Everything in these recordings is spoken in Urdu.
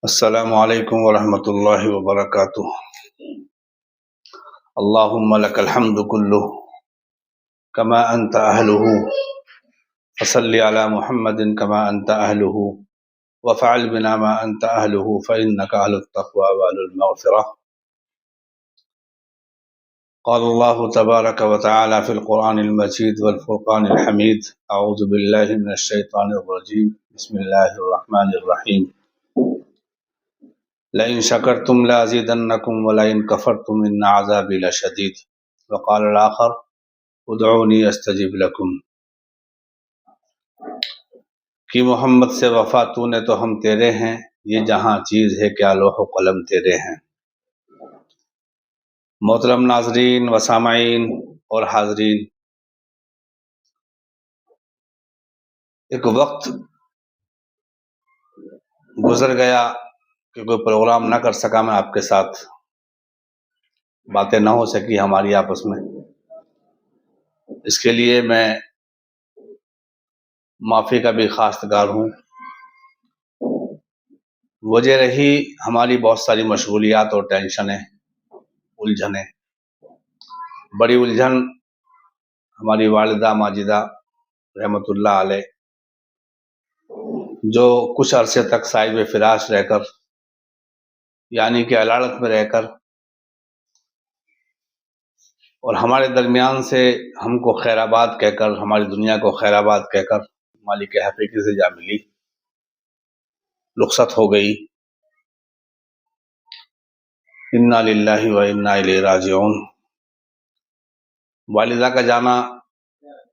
السلام علیکم ورحمۃ اللہ وبرکاتہ۔ اللہم لک الحمد کلہ کما انت اہلہ فصلی علی محمد کما انت اہلہ وفعل بنا ما انت اہلہ فانک اہل التقوی واہل المغفرہ۔ قال اللہ تبارک وتعالی فی القرآن المجید والفرقان الحمید۔ اعوذ باللہ من الشیطان الرجیم، بسم اللہ الرحمن الرحیم۔ لئن شکرتم لازیدنکم ولئن کفرتم ان عذابی لشدید۔ وقال الآخر ادعونی استجب لکم۔ کہ محمد سے وفا تو نے تو ہم تیرے ہیں، یہ جہاں چیز ہے کیا لوح و قلم تیرے ہیں۔ محترم ناظرین و سامعین اور حاضرین، ایک وقت گزر گیا کہ کوئی پروگرام نہ کر سکا میں، آپ کے ساتھ باتیں نہ ہو سکی ہماری آپس میں۔ اس کے لیے میں معافی کا بھی خواستگار ہوں۔ وجہ رہی ہماری بہت ساری مشغولیات اور ٹینشنیں، الجھنیں۔ بڑی الجھن ہماری والدہ ماجدہ رحمۃ اللہ علیہ، جو کچھ عرصے تک صاحب فراش رہ کر، یعنی کہ علالت میں رہ کر، اور ہمارے درمیان سے ہم کو خیر آباد کہہ کر، ہماری دنیا کو خیر آباد کہہ کر مالک حقیقی سے جا ملی، رخصت ہو گئی۔ انا للہ و انا الیہ راجعون۔ والدہ کا جانا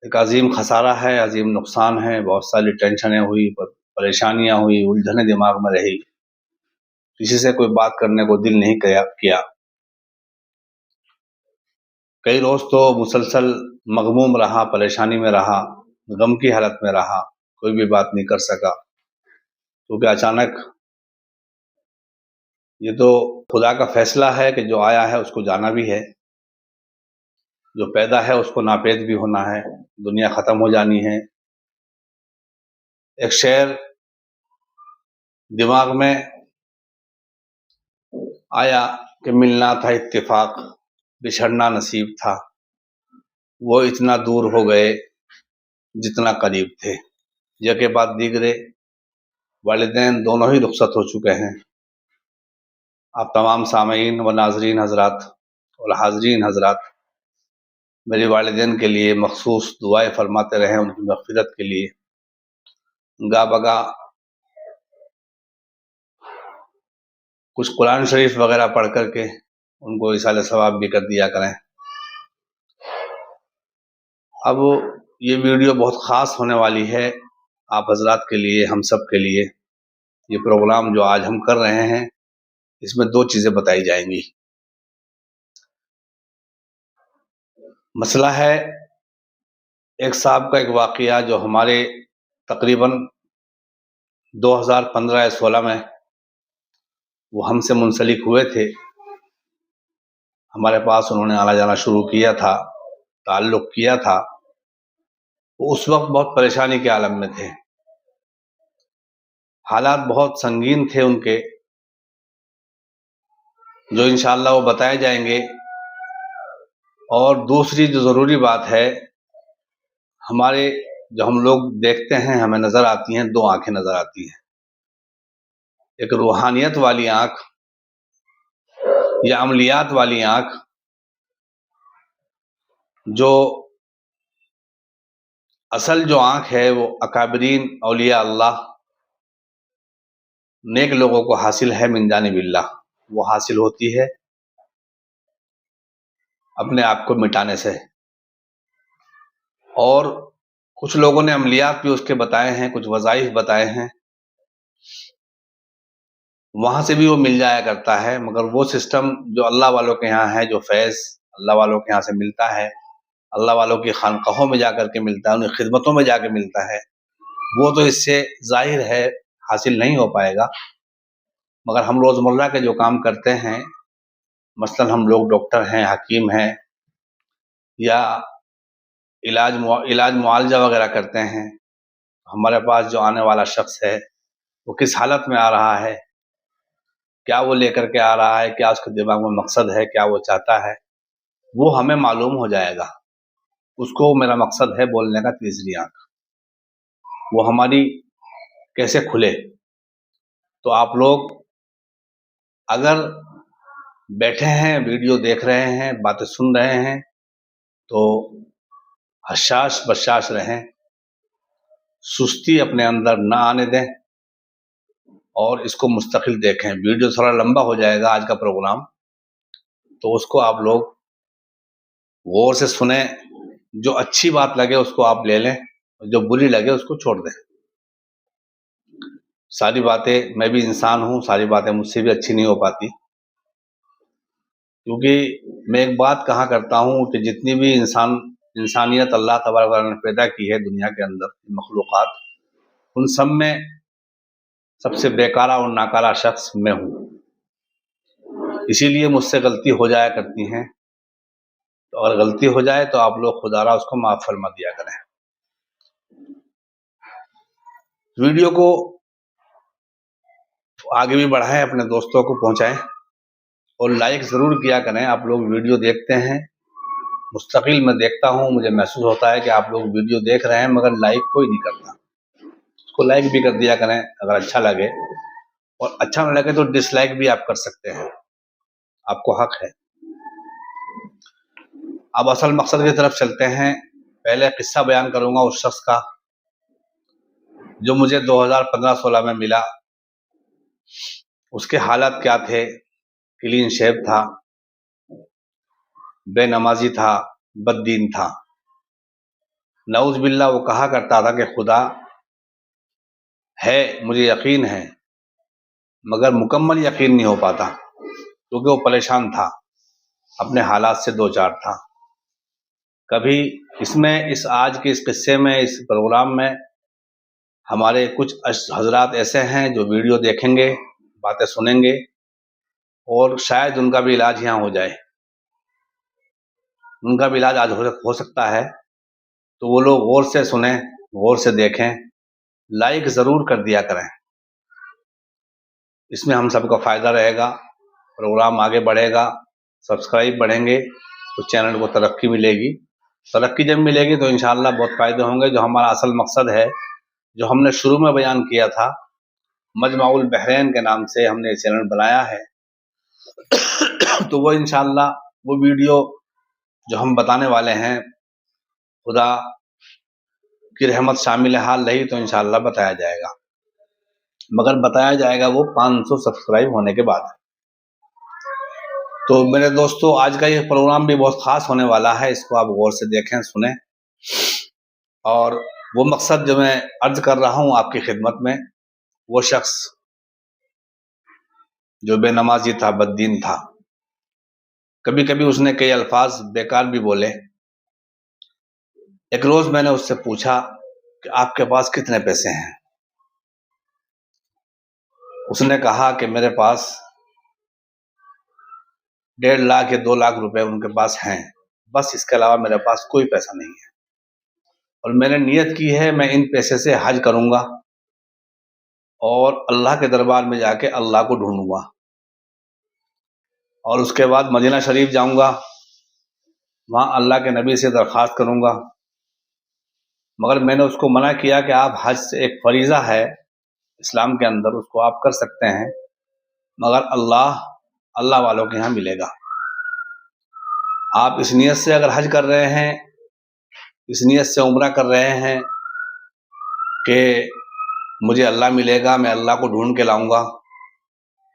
ایک عظیم خسارہ ہے، عظیم نقصان ہے۔ بہت ساری ٹینشنیں ہوئی، پریشانیاں ہوئی، الجھنیں دماغ میں رہی، کسی سے کوئی بات کرنے کو دل نہیں کیا۔ کئی روز تو مسلسل مغموم رہا، پریشانی میں رہا، غم کی حالت میں رہا، کوئی بھی بات نہیں کر سکا، کیونکہ اچانک یہ تو خدا کا فیصلہ ہے کہ جو آیا ہے اس کو جانا بھی ہے، جو پیدا ہے اس کو ناپید بھی ہونا ہے، دنیا ختم ہو جانی ہے۔ ایک شعر دماغ میں آیا کہ ملنا تھا اتفاق، بچھڑنا نصیب تھا، وہ اتنا دور ہو گئے جتنا قریب تھے۔ یکے بعد دیگرے والدین دونوں ہی رخصت ہو چکے ہیں۔ آپ تمام سامعین و ناظرین حضرات اور حاضرین حضرات میرے والدین کے لیے مخصوص دعائیں فرماتے رہیں، ان کی مغفرت کے لیے۔ گاہ بگاہ کچھ قرآن شریف وغیرہ پڑھ کر کے ان کو ایصال ثواب بھی کر دیا کریں۔ اب یہ ویڈیو بہت خاص ہونے والی ہے آپ حضرات کے لیے، ہم سب کے لیے۔ یہ پروگرام جو آج ہم کر رہے ہیں، اس میں دو چیزیں بتائی جائیں گی۔ مسئلہ ہے ایک صاحب کا ایک واقعہ جو ہمارے تقریباً 2015 یا 16 میں وہ ہم سے منسلک ہوئے تھے۔ ہمارے پاس انہوں نے آنا جانا شروع کیا تھا، تعلق کیا تھا۔ وہ اس وقت بہت پریشانی کے عالم میں تھے، حالات بہت سنگین تھے ان کے، جو انشاءاللہ وہ بتائے جائیں گے۔ اور دوسری جو ضروری بات ہے، ہمارے جو ہم لوگ دیکھتے ہیں، ہمیں نظر آتی ہیں، دو آنکھیں نظر آتی ہیں، ایک روحانیت والی آنکھ یا عملیات والی آنکھ، جو اصل جو آنکھ ہے وہ اکابرین اولیاء اللہ، نیک لوگوں کو حاصل ہے من جانب اللہ۔ وہ حاصل ہوتی ہے اپنے آپ کو مٹانے سے، اور کچھ لوگوں نے عملیات بھی اس کے بتائے ہیں، کچھ وظائف بتائے ہیں، وہاں سے بھی وہ مل جایا کرتا ہے۔ مگر وہ سسٹم جو اللہ والوں کے یہاں ہے، جو فیض اللہ والوں کے یہاں سے ملتا ہے، اللہ والوں کی خانقاہوں میں جا کر کے ملتا ہے، ان کی خدمتوں میں جا کے ملتا ہے، وہ تو اس سے ظاہر ہے حاصل نہیں ہو پائے گا۔ مگر ہم روزمرہ کے جو کام کرتے ہیں، مثلا ہم لوگ ڈاکٹر ہیں، حکیم ہیں، یا علاج معالجہ وغیرہ کرتے ہیں، ہمارے پاس جو آنے والا شخص ہے وہ کس حالت میں آ رہا ہے، کیا وہ لے کر کے آ رہا ہے، کیا اس کے دماغ میں مقصد ہے، کیا وہ چاہتا ہے، وہ ہمیں معلوم ہو جائے گا۔ اس کو میرا مقصد ہے بولنے کا تیسری آنکھ، وہ ہماری کیسے کھلے۔ تو آپ لوگ اگر بیٹھے ہیں، ویڈیو دیکھ رہے ہیں، باتیں سن رہے ہیں، تو حشاش بشاش رہیں، سستی اپنے اندر نہ آنے دیں، اور اس کو مستقل دیکھیں۔ ویڈیو تھوڑا لمبا ہو جائے گا آج کا پروگرام، تو اس کو آپ لوگ غور سے سنیں، جو اچھی بات لگے اس کو آپ لے لیں، جو بری لگے اس کو چھوڑ دیں۔ ساری باتیں، میں بھی انسان ہوں، ساری باتیں مجھ سے بھی اچھی نہیں ہو پاتی، کیونکہ میں ایک بات کہا کرتا ہوں کہ جتنی بھی انسانیت اللہ تبارک و تعالیٰ نے پیدا کی ہے دنیا کے اندر، مخلوقات، ان سب میں سب سے بیکارہ اور ناکارہ شخص میں ہوں۔ اسی لیے مجھ سے غلطی ہو جایا کرتی ہیں، تو اگر غلطی ہو جائے تو آپ لوگ خدا را اس کو معاف فرما دیا کریں۔ ویڈیو کو آگے بھی بڑھائیں، اپنے دوستوں کو پہنچائیں، اور لائک ضرور کیا کریں۔ آپ لوگ ویڈیو دیکھتے ہیں، مستقل میں دیکھتا ہوں، مجھے محسوس ہوتا ہے کہ آپ لوگ ویڈیو دیکھ رہے ہیں مگر لائک کوئی نہیں کرتا۔ اس کو لائک بھی کر دیا کریں اگر اچھا لگے، اور اچھا نہ لگے تو ڈس لائک بھی آپ کر سکتے ہیں، آپ کو حق ہے۔ اب اصل مقصد کی طرف چلتے ہیں۔ پہلے قصہ بیان کروں گا اس شخص کا جو مجھے 2015-16 میں ملا۔ اس کے حالات کیا تھے؟ کلین شیو تھا، بے نمازی تھا، بد دین تھا۔ نعوذ باللہ وہ کہا کرتا تھا کہ خدا ہے، مجھے یقین ہے، مگر مکمل یقین نہیں ہو پاتا، کیونکہ وہ پریشان تھا، اپنے حالات سے دوچار تھا۔ کبھی اس آج کے اس قصے میں، اس پروگرام میں ہمارے کچھ حضرات ایسے ہیں جو ویڈیو دیکھیں گے، باتیں سنیں گے، اور شاید ان کا بھی علاج یہاں ہو جائے، ان کا بھی علاج آج ہو سکتا ہے۔ تو وہ لوگ غور سے سنیں، غور سے دیکھیں، لائک ضرور کر دیا کریں، اس میں ہم سب کا فائدہ رہے گا، پروگرام آگے بڑھے گا، سبسکرائب بڑھیں گے تو چینل کو ترقی ملے گی۔ ترقی جب ملے گی تو انشاءاللہ بہت فائدے ہوں گے۔ جو ہمارا اصل مقصد ہے، جو ہم نے شروع میں بیان کیا تھا، مجمع البحرین کے نام سے ہم نے چینل بنایا ہے، تو وہ انشاءاللہ وہ ویڈیو جو ہم بتانے والے ہیں، خدا کی رحمت شامل حال رہی تو انشاءاللہ بتایا جائے گا، مگر بتایا جائے گا وہ 500 سبسکرائب ہونے کے بعد۔ تو میرے دوستو، آج کا یہ پروگرام بھی بہت خاص ہونے والا ہے، اس کو آپ غور سے دیکھیں، سنیں، اور وہ مقصد جو میں عرض کر رہا ہوں آپ کی خدمت میں، وہ شخص جو بے نمازی تھا، بد دین تھا، کبھی کبھی اس نے کئی الفاظ بیکار بھی بولے۔ ایک روز میں نے اس سے پوچھا کہ آپ کے پاس کتنے پیسے ہیں؟ اس نے کہا کہ میرے پاس 1.5 لاکھ یا 2 لاکھ روپے ان کے پاس ہیں، بس اس کے علاوہ میرے پاس کوئی پیسہ نہیں ہے، اور میں نے نیت کی ہے میں ان پیسے سے حج کروں گا، اور اللہ کے دربار میں جا کے اللہ کو ڈھونڈوں گا، اور اس کے بعد مدینہ شریف جاؤں گا، وہاں اللہ کے نبی سے درخواست کروں گا۔ مگر میں نے اس کو منع کیا کہ آپ حج سے ایک فریضہ ہے اسلام کے اندر، اس کو آپ کر سکتے ہیں، مگر اللہ والوں کے ہاں ملے گا۔ آپ اس نیت سے اگر حج کر رہے ہیں، اس نیت سے عمرہ کر رہے ہیں کہ مجھے اللہ ملے گا، میں اللہ کو ڈھونڈ کے لاؤں گا،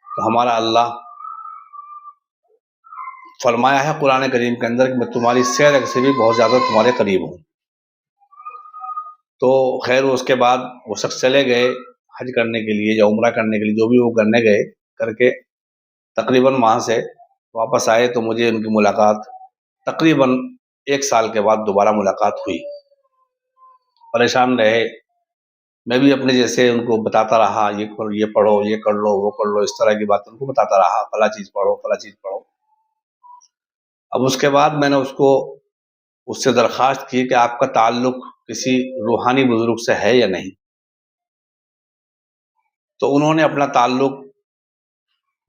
تو ہمارا اللہ فرمایا ہے قرآن کریم کے اندر کہ میں تمہاری سیر سے بھی بہت زیادہ تمہارے قریب ہوں۔ تو خیر، اس کے بعد وہ شخص چلے گئے حج کرنے کے لیے یا عمرہ کرنے کے لیے، جو بھی وہ کرنے گئے، کر کے تقریباً وہاں سے واپس آئے تو مجھے ان کی ملاقات تقریباً 1 سال کے بعد دوبارہ ملاقات ہوئی۔ پریشان رہے، میں بھی اپنے جیسے ان کو بتاتا رہا، یہ پڑھو، یہ کر لو، وہ کر لو، اس طرح کی باتیں ان کو بتاتا رہا، فلاں چیز پڑھو، فلاں چیز پڑھو۔ اب اس کے بعد میں نے اس سے درخواست کی کہ آپ کا تعلق کسی روحانی بزرگ سے ہے یا نہیں؟ تو انہوں نے اپنا تعلق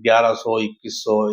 1100, 2100,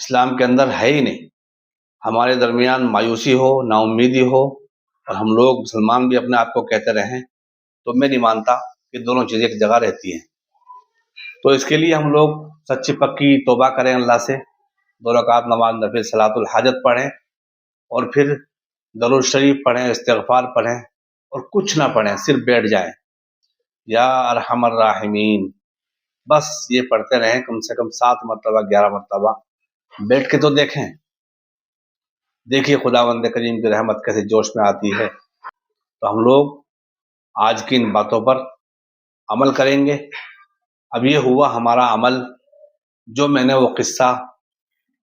اسلام کے اندر ہے ہی نہیں۔ ہمارے درمیان مایوسی ہو، نا امیدی ہو، اور ہم لوگ مسلمان بھی اپنے آپ کو کہتے رہیں، تو میں نہیں مانتا کہ دونوں چیزیں ایک جگہ رہتی ہیں۔ تو اس کے لیے ہم لوگ سچی پکی توبہ کریں اللہ سے، 2 رکعت نماز نفل صلاۃ الحاجت پڑھیں، اور پھر درود شریف پڑھیں، استغفار پڑھیں، اور کچھ نہ پڑھیں، صرف بیٹھ جائیں، یا ارحم الراحمین، بس یہ پڑھتے رہیں کم سے کم 7 مرتبہ 11 مرتبہ، بیٹھ کے تو دیکھیں، دیکھیے خداوند کریم کی رحمت کیسے جوش میں آتی ہے۔ تو ہم لوگ آج کی ان باتوں پر عمل کریں گے۔ اب یہ ہوا ہمارا عمل، جو میں نے وہ قصہ،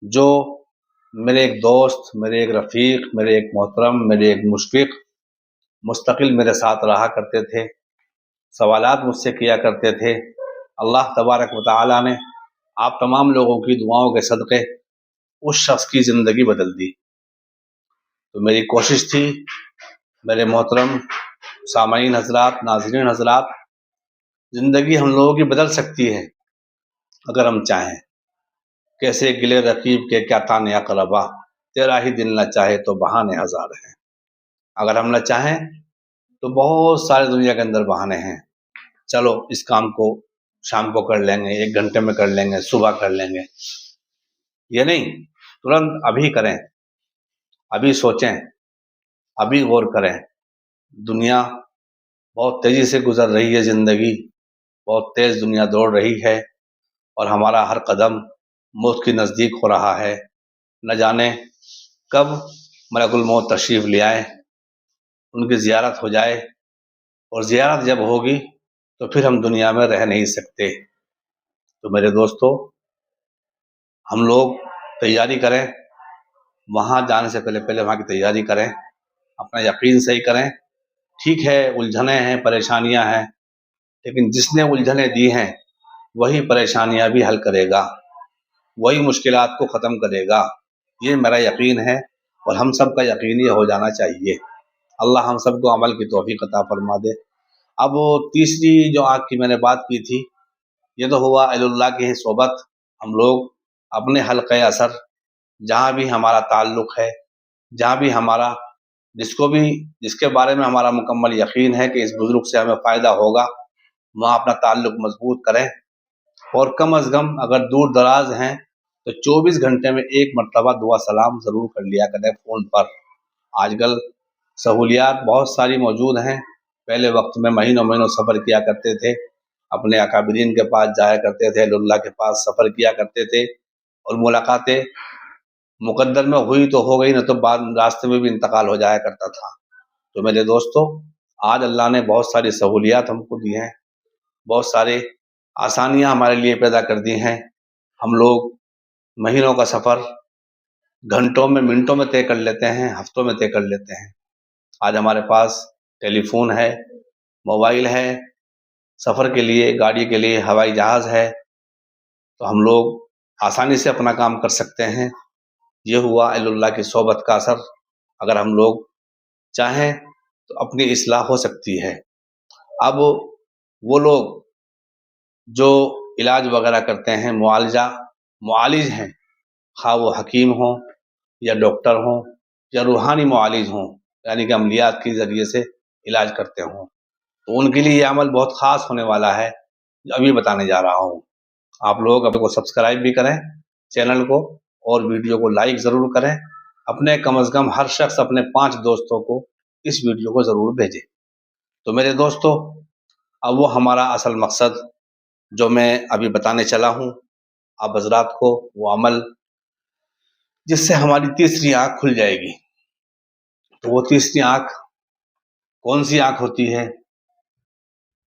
جو میرے ایک دوست، میرے ایک رفیق، میرے ایک محترم، میرے ایک مشفق مستقل میرے ساتھ رہا کرتے تھے، سوالات مجھ سے کیا کرتے تھے، اللہ تبارک و تعالیٰ نے آپ تمام لوگوں کی دعاؤں کے صدقے اس شخص کی زندگی بدل دی۔ تو میری کوشش تھی، میرے محترم سامعین حضرات، ناظرین حضرات، زندگی ہم لوگوں کی بدل سکتی ہے اگر ہم چاہیں۔ کیسے گلے رقیب کے کیا تانے اقربا، تیرا ہی دل نہ چاہے تو بہانے ہزار ہیں۔ اگر ہم نہ چاہیں تو بہت سارے دنیا کے اندر بہانے ہیں، چلو اس کام کو شام کو کر لیں گے، 1 گھنٹے میں کر لیں گے، صبح کر لیں گے، یہ نہیں، ترنت ابھی کریں، ابھی سوچیں، ابھی غور کریں۔ دنیا بہت تیزی سے گزر رہی ہے، زندگی بہت تیز دنیا دوڑ رہی ہے، اور ہمارا ہر قدم موت کی نزدیک ہو رہا ہے۔ نہ جانے کب ملک الموت تشریف لے آئے، ان کی زیارت ہو جائے، اور زیارت جب ہوگی تو پھر ہم دنیا میں رہ نہیں سکتے۔ تو میرے دوستو، ہم لوگ تیاری کریں، وہاں جانے سے پہلے وہاں کی تیاری کریں، اپنا یقین صحیح کریں۔ ٹھیک ہے، الجھنیں ہیں، پریشانیاں ہیں، لیکن جس نے الجھنیں دی ہیں وہی پریشانیاں بھی حل کرے گا، وہی مشکلات کو ختم کرے گا، یہ میرا یقین ہے، اور ہم سب کا یقین یہ ہو جانا چاہیے۔ اللہ ہم سب کو عمل کی توفیق عطا فرما دے۔ اب وہ تیسری جو آنکھ کی میں نے بات کی تھی، یہ تو ہوا اہل اللہ کی صحبت۔ ہم لوگ اپنے حلقہ اثر، جہاں بھی ہمارا تعلق ہے، جہاں بھی ہمارا جس کے بارے میں ہمارا مکمل یقین ہے کہ اس بزرگ سے ہمیں فائدہ ہوگا، وہاں اپنا تعلق مضبوط کریں، اور کم از کم اگر دور دراز ہیں تو 24 گھنٹے میں 1 مرتبہ دعا سلام ضرور کر لیا کریں فون پر۔ آج کل سہولیات بہت ساری موجود ہیں، پہلے وقت میں مہینوں مہینوں سفر کیا کرتے تھے، اپنے اکابرین کے پاس جایا کرتے تھے، اللہ کے پاس سفر کیا کرتے تھے، اور ملاقاتیں مقدر میں ہوئی تو ہو گئی، نہ تو بعد راستے میں بھی انتقال ہو جایا کرتا تھا۔ تو میرے دوستو، آج اللہ نے بہت ساری سہولیات ہم کو دی ہیں، بہت سارے آسانیاں ہمارے لیے پیدا کر دی ہیں۔ ہم لوگ مہینوں کا سفر گھنٹوں میں، منٹوں میں طے کر لیتے ہیں، ہفتوں میں طے کر لیتے ہیں۔ آج ہمارے پاس ٹیلی فون ہے، موبائل ہے، سفر کے لیے، گاڑی کے لیے ہوائی جہاز ہے، تو ہم لوگ آسانی سے اپنا کام کر سکتے ہیں۔ یہ ہوا اہل اللہ کی صحبت کا اثر۔ اگر ہم لوگ چاہیں تو اپنی اصلاح ہو سکتی ہے۔ اب وہ لوگ جو علاج وغیرہ کرتے ہیں، معالج ہیں، خواہ وہ حکیم ہوں یا ڈاکٹر ہوں یا روحانی معالج ہوں، یعنی کہ عملیات کے ذریعے سے علاج کرتے ہوں، تو ان کے لیے یہ عمل بہت خاص ہونے والا ہے، جو ابھی بتانے جا رہا ہوں۔ آپ لوگ اپنے کو سبسکرائب بھی کریں چینل کو، اور ویڈیو کو لائک ضرور کریں، اپنے کم از کم ہر شخص اپنے 5 دوستوں کو اس ویڈیو کو ضرور بھیجیں۔ تو میرے دوستو، اب وہ ہمارا اصل مقصد جو میں ابھی بتانے چلا ہوں آپ حضرات کو، وہ عمل جس سے ہماری تیسری آنکھ کھل جائے گی۔ تو وہ تیسری آنکھ کون سی آنکھ ہوتی ہے؟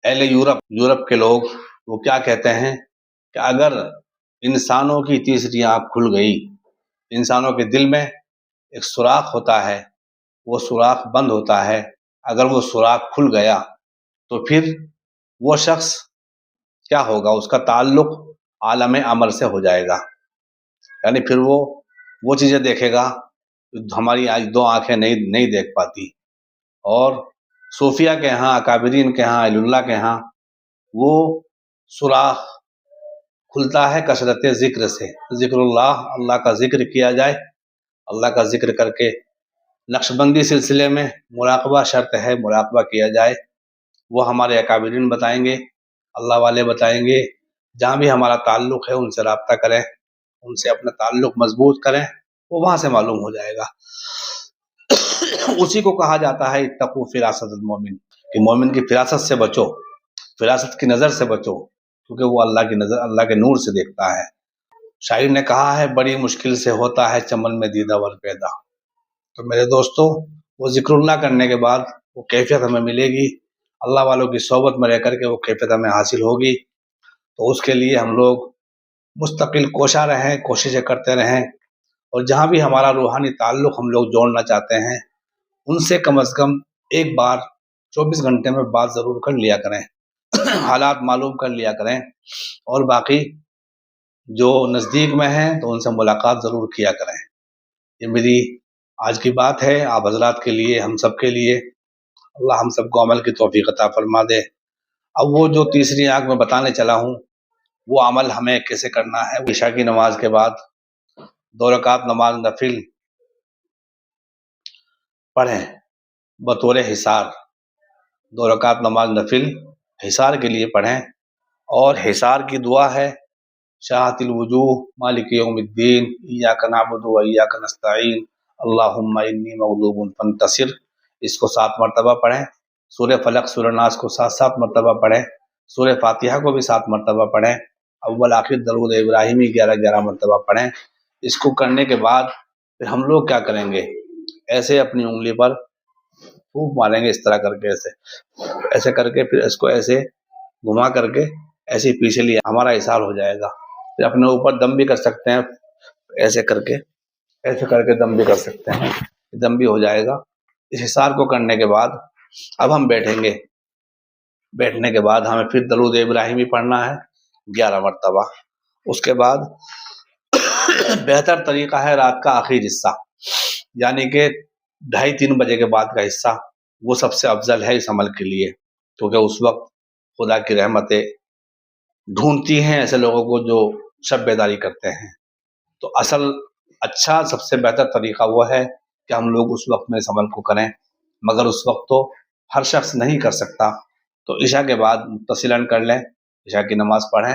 اہل یورپ کے لوگ وہ کیا کہتے ہیں کہ اگر انسانوں کی تیسری آنکھ کھل گئی، انسانوں کے دل میں ایک سوراخ ہوتا ہے، وہ سوراخ بند ہوتا ہے، اگر وہ سوراخ کھل گیا تو پھر وہ شخص کیا ہوگا؟ اس کا تعلق عالم امر سے ہو جائے گا، یعنی پھر وہ چیزیں دیکھے گا ہماری آج 2 آنکھیں نہیں دیکھ پاتی۔ اور صوفیہ کے ہاں، اکابرین کے ہاں، اہل اللہ کے ہاں وہ سوراخ کھلتا ہے کثرت ذکر سے، ذکر اللہ، اللہ کا ذکر کیا جائے، اللہ کا ذکر کر کے نقش بندی سلسلے میں مراقبہ شرط ہے، مراقبہ کیا جائے، وہ ہمارے اکابرین بتائیں گے، اللہ والے بتائیں گے، جہاں بھی ہمارا تعلق ہے ان سے رابطہ کریں، ان سے اپنا تعلق مضبوط کریں، وہ وہاں سے معلوم ہو جائے گا۔ اسی کو کہا جاتا ہے اتقوا فراست المومن، کہ مومن کی فراست سے بچو، فراست کی نظر سے بچو، کیونکہ وہ اللہ کی نظر، اللہ کے نور سے دیکھتا ہے۔ شاعر نے کہا ہے بڑی مشکل سے ہوتا ہے چمن میں دیدہ ور پیدا۔ تو میرے دوستو، وہ ذکر اللہ کرنے کے بعد وہ کیفیت ہمیں ملے گی، اللہ والوں کی صحبت میں رہ کر کے وہ کیفیت ہمیں حاصل ہوگی۔ تو اس کے لیے ہم لوگ مستقل کوشاں رہیں، کوششیں کرتے رہیں، اور جہاں بھی ہمارا روحانی تعلق ہم لوگ جوڑنا چاہتے ہیں ان سے کم از کم ایک بار 24 گھنٹے میں بات ضرور کر لیا کریں، حالات معلوم کر لیا کریں، اور باقی جو نزدیک میں ہیں تو ان سے ملاقات ضرور کیا کریں۔ یہ میری آج کی بات ہے آپ حضرات کے لیے، ہم سب کے لیے۔ اللہ ہم سب کو عمل کی توفیق عطا فرما دے۔ اب وہ جو تیسری آنکھ میں بتانے چلا ہوں وہ عمل ہمیں کیسے کرنا ہے۔ عشاء کی نماز کے بعد 2 رکعت نماز نفل پڑھیں بطور حصار، 2 رکعت نماز نفل حصار کے لیے پڑھیں، اور حصار کی دعا ہے شاہت الوجوہ مالک یوم الدین ایاک نعبد و ایاک نستعین اللہم انی مغلوب فانتصر۔ اس کو 7 مرتبہ پڑھیں۔ سورہ فلق سورہ ناس کو 7 مرتبہ پڑھیں، سورہ فاتحہ کو بھی 7 مرتبہ پڑھیں، اول آخر درود ابراہیمی 11 مرتبہ پڑھیں۔ اس کو کرنے کے بعد پھر ہم لوگ کیا کریں گے، ایسے اپنی انگلی پر پھونک ماریں گے، اس طرح کر کے ایسے کر کے پھر اس کو ایسے گھما کر کے ایسے ہی پیچھے لیا، ہمارا احسار ہو جائے گا۔ پھر اپنے اوپر دم بھی کر سکتے ہیں، ایسے کر کے دم بھی کر سکتے ہیں، دم بھی ہو جائے گا۔ اس احسار کو کرنے کے بعد اب ہم بیٹھیں گے، بیٹھنے کے بعد ہمیں پھر درود ابراہیمی پڑھنا ہے 11 مرتبہ۔ اس کے بعد بہتر طریقہ ہے رات کا آخری حصہ، یعنی کہ 2:30-3 بجے کے بعد کا حصہ، وہ سب سے افضل ہے اس عمل کے لیے، کیونکہ اس وقت خدا کی رحمتیں ڈھونڈتی ہیں ایسے لوگوں کو جو شب بیداری کرتے ہیں۔ تو اصل اچھا سب سے بہتر طریقہ وہ ہے کہ ہم لوگ اس وقت میں اس عمل کو کریں، مگر اس وقت تو ہر شخص نہیں کر سکتا، تو عشاء کے بعد متصلاً کر لیں، عشاء کی نماز پڑھیں،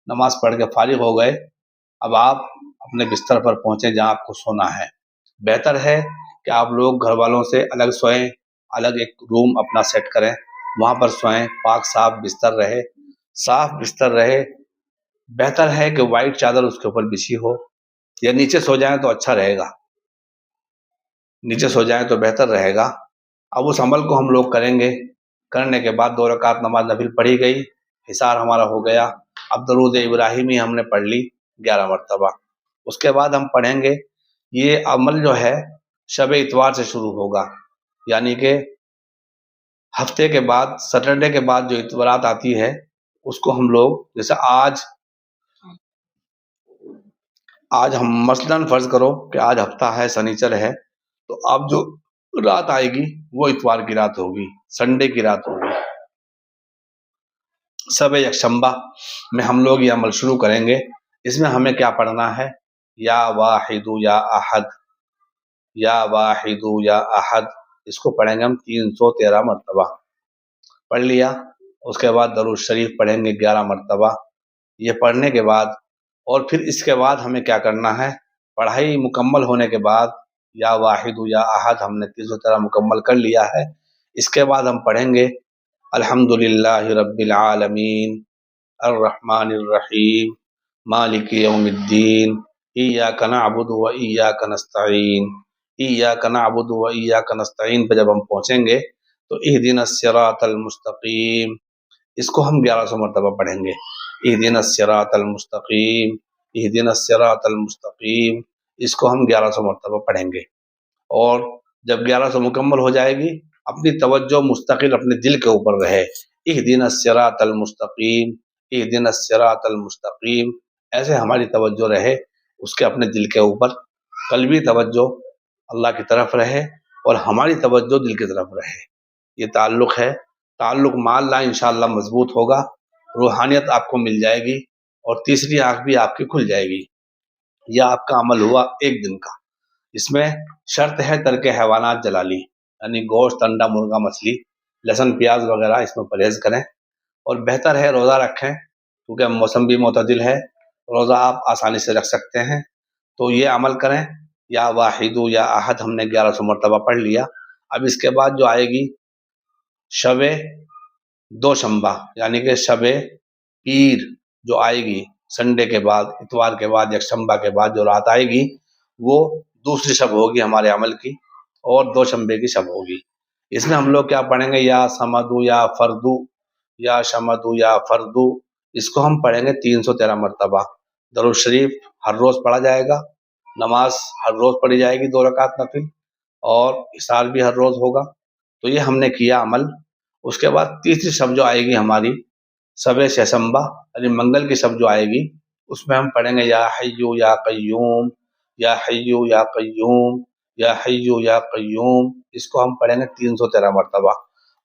نماز پڑھ کے فارغ ہو گئے، اب آپ اپنے بستر پر پہنچیں جہاں آپ کو سونا ہے۔ بہتر ہے کہ آپ لوگ گھر والوں سے الگ سوئیں، الگ ایک روم اپنا سیٹ کریں، وہاں پر سوئیں، پاک صاف بستر رہے، صاف بستر رہے۔ بہتر ہے کہ وائٹ چادر اس کے اوپر بچھی ہو، یا نیچے سو جائیں تو اچھا رہے گا، نیچے سو جائیں تو بہتر رہے گا۔ اب اس عمل کو ہم لوگ کریں گے، کرنے کے بعد 2 رکعت نماز نفل پڑھی گئی، حصار ہمارا ہو گیا، اب درود ابراہیمی ہم نے پڑھ لی 11 مرتبہ۔ اس کے بعد ہم پڑھیں گے، یہ عمل جو ہے شب اتوار سے شروع ہوگا، یعنی کہ ہفتے کے بعد، سیٹرڈے کے بعد جو اتوارات آتی ہے اس کو ہم لوگ، جیسے آج ہم مثلاً فرض کرو کہ آج ہفتہ ہے، سنیچر ہے، تو اب جو رات آئے گی وہ اتوار کی رات ہوگی، سنڈے کی رات ہوگی۔ شب یکشنبہ میں ہم لوگ یہ عمل شروع کریں گے۔ اس میں ہمیں کیا پڑھنا ہے، یا واحد یا احد، یا واحد یا احد، اس کو پڑھیں گے ہم 313 مرتبہ، پڑھ لیا۔ اس کے بعد درود شریف پڑھیں گے 11 مرتبہ۔ یہ پڑھنے کے بعد اور پھر اس کے بعد ہمیں کیا کرنا ہے، پڑھائی مکمل ہونے کے بعد یا واحد یا احد ہم نے 313 مکمل کر لیا ہے، اس کے بعد ہم پڑھیں گے الحمدللہ رب العالمین الرحمن الرحیم مالک یوم الدین ایاک نعبد و ایاک نستعین، ایاک نعبد و ایاک نستعین پہ جب ہم پہنچیں گے تو اہدنا الصراط المستقیم، اس کو ہم 1100 مرتبہ پڑھیں گے، اہدنا الصراط المستقیم، اہدنا الصراط المستقیم، اس کو ہم 1100 مرتبہ پڑھیں گے۔ اور جب 1100 مکمل ہو جائے گی، اپنی توجہ مستقل اپنے دل کے اوپر رہے، اہدنا الصراط المستقیم، اہدنا الصراط المستقیم، ایسے ہماری توجہ رہے اس کے اپنے دل کے اوپر، قلبی توجہ اللہ کی طرف رہے اور ہماری توجہ دل کی طرف رہے۔ یہ تعلق ہے، تعلق مع اللہ انشاءاللہ مضبوط ہوگا، روحانیت آپ کو مل جائے گی، اور تیسری آنکھ بھی آپ کی کھل جائے گی۔ یہ آپ کا عمل ہوا ایک دن کا۔ اس میں شرط ہے ترک حیوانات جلالی، یعنی گوشت، انڈا، مرغا، مچھلی، لہسن، پیاز وغیرہ اس میں پرہیز کریں، اور بہتر ہے روزہ رکھیں کیونکہ موسم بھی معتدل ہے، روزہ آپ آسانی سے رکھ سکتے ہیں۔ تو یہ عمل کریں، یا واحد یا احد ہم نے 1100 مرتبہ پڑھ لیا۔ اب اس کے بعد جو آئے گی شب دوشنبہ، یعنی کہ شب پیر جو آئے گی، سنڈے کے بعد، اتوار کے بعد، یکشنبہ کے بعد جو رات آئے گی، وہ دوسری شب ہوگی ہمارے عمل کی، اور دوشنبے کی شب ہوگی۔ اس میں ہم لوگ کیا پڑھیں گے؟ یا سمدو یا فردو، یا شمدو یا فردو، اس کو ہم پڑھیں گے 313 مرتبہ۔ درود شریف ہر روز پڑھا جائے گا، نماز ہر روز پڑھی جائے گی 2 رکعت نفل، اور احسار بھی ہر روز ہوگا۔ تو یہ ہم نے کیا عمل۔ اس کے بعد تیسری شب جو آئے گی ہماری، شب ششنبہ، یعنی منگل کی شب جو آئے گی، اس میں ہم پڑھیں گے یا حیو یا قیوم، یا حیو یا قیوم، یا حیو یا قیوم، اس کو ہم پڑھیں گے 313 مرتبہ۔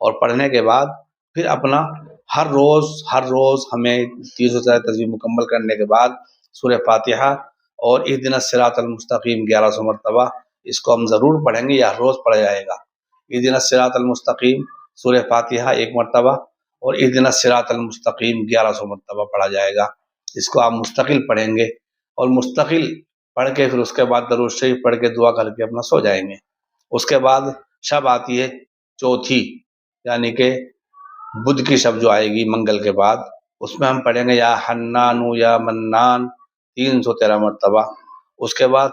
اور پڑھنے کے بعد پھر اپنا ہر روز ہمیں 313 تسبیح مکمل کرنے کے بعد سورہ فاتحہ اور اہدنا الصراط المستقیم 1100 مرتبہ، اس کو ہم ضرور پڑھیں گے، یا ہر روز پڑھا جائے گا۔ اہدنا الصراط المستقیم، سورہ فاتحہ 1 مرتبہ، اور اہدنا الصراط المستقیم 1100 مرتبہ پڑھا جائے گا۔ اس کو آپ مستقل پڑھیں گے، اور مستقل پڑھ کے پھر اس کے بعد درود شریف پڑھ کے دعا کر کے اپنا سو جائیں گے۔ اس کے بعد شب آتی ہے چوتھی، یعنی کہ بدھ کی شب جو آئے گی منگل کے بعد، اس میں ہم پڑھیں گے یا حنانو یا منان 313 مرتبہ۔ اس کے بعد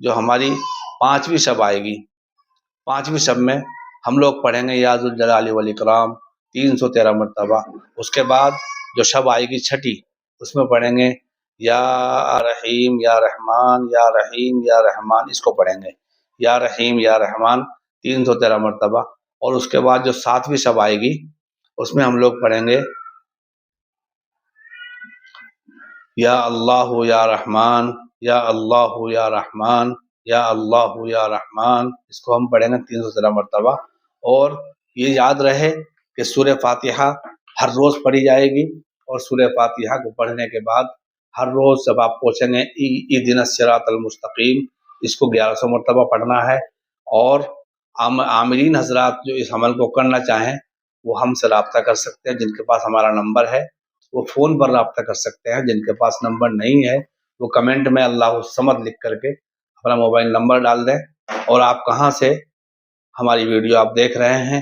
جو ہماری 5ویں شب آئے گی، 5ویں شب میں ہم لوگ پڑھیں گے یا ذوالجلال والاکرام 313 مرتبہ۔ اس کے بعد جو شب آئے گی چھٹی، اس میں پڑھیں گے یا رحیم یا رحمان، یا رحیم یا رحمان، اس کو پڑھیں گے یا رحیم یا رحمان 313 مرتبہ۔ اور اس کے بعد جو 7ویں شب آئے گی، اس میں ہم لوگ پڑھیں گے یا اللہ یا رحمان، یا اللہ یا رحمان، یا اللہ یا رحمان، اس کو ہم پڑھیں گے 313 مرتبہ۔ اور یہ یاد رہے کہ سورہ فاتحہ ہر روز پڑھی جائے گی، اور سورہ فاتحہ کو پڑھنے کے بعد ہر روز جب آپ پوچھیں گے اہدنا الصراط المستقیم، اس کو 1100 مرتبہ پڑھنا ہے۔ اور عاملین حضرات جو اس عمل کو کرنا چاہیں وہ ہم سے رابطہ کر سکتے ہیں، جن کے پاس ہمارا نمبر ہے وہ فون پر رابطہ کر سکتے ہیں، جن کے پاس نمبر نہیں ہے وہ کمنٹ میں اللہ الصمد لکھ کر کے اپنا موبائل نمبر ڈال دیں۔ اور آپ کہاں سے ہماری ویڈیو آپ دیکھ رہے ہیں